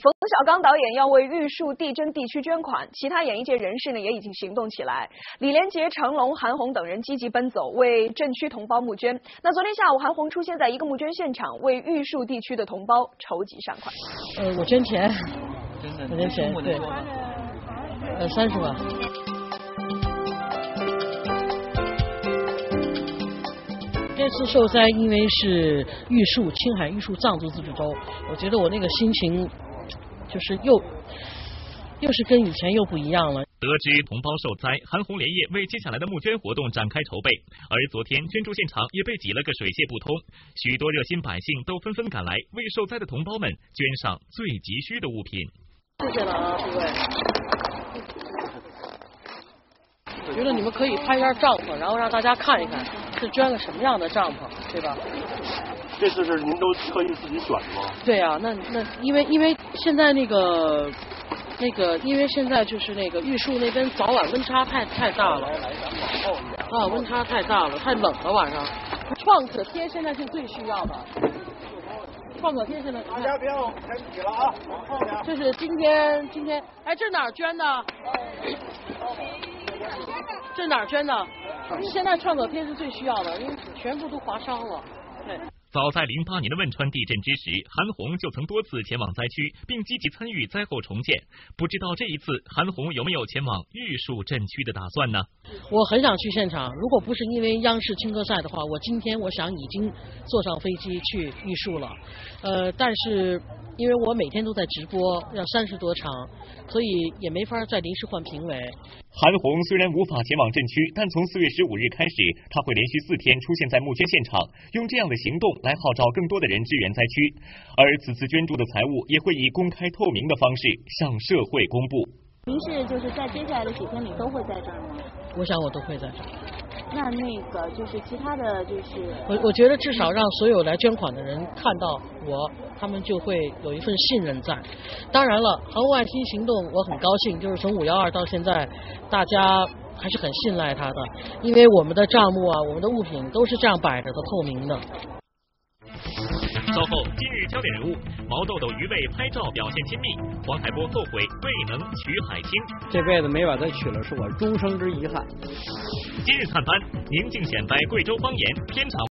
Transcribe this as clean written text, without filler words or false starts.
冯小刚导演要为玉树地震地区捐款，其他演艺界人士呢也已经行动起来。李连杰、成龙、韩红等人积极奔走，为震区同胞募捐。那昨天下午，韩红出现在一个募捐现场，为玉树地区的同胞筹集善款。我捐钱，我捐钱，对，30万。这次受灾因为是玉树青海玉树藏族自治州，我觉得我那个心情就是又是跟以前又不一样了。得知同胞受灾，韩红连夜为接下来的募捐活动展开筹备。而昨天捐助现场也被挤了个水泄不通，许多热心百姓都纷纷赶来，为受灾的同胞们捐上最急需的物品。谢谢了啊，诸位。我觉得你们可以拍一下帐篷，然后让大家看一看是捐个什么样的帐篷，对吧？这次是您都特意自己选的吗？对啊，那因为现在因为现在就是那个玉树那边早晚温差太大了，啊，温差太大了，太冷了晚上。创可贴现在是最需要的，创可贴现在。大家别往前挤了啊，往后点。这是今天，哎，这哪儿捐的？这哪儿捐的？现在创可贴是最需要的，因为全部都划伤了。对。早在08年的汶川地震之时，韩红就曾多次前往灾区，并积极参与灾后重建。不知道这一次韩红有没有前往玉树震区的打算呢？我很想去现场，如果不是因为央视青歌赛的话，我今天我想已经坐上飞机去玉树了。但是因为我每天都在直播，要30多场，所以也没法再临时换评委。韩红虽然无法前往震区，但从4月15日开始，她会连续4天出现在募捐现场，用这样的行动来号召更多的人支援灾区。而此次捐助的财物也会以公开透明的方式向社会公布。您是就是在接下来的几天里都会在这儿吗？我想我都会在这儿。那个就是其他的就是我觉得至少让所有来捐款的人看到他们就会有一份信任在。当然了，航务爱心行动我很高兴，就是从512到现在，大家还是很信赖他的，因为我们的账目啊，我们的物品都是这样摆着的，透明的。稍后，今日焦点人物毛豆豆鱼味拍照表现亲密，黄海波后悔未能娶海清，这辈子没把她娶了是我终生之遗憾。今日探班，宁静显摆贵州方言片场。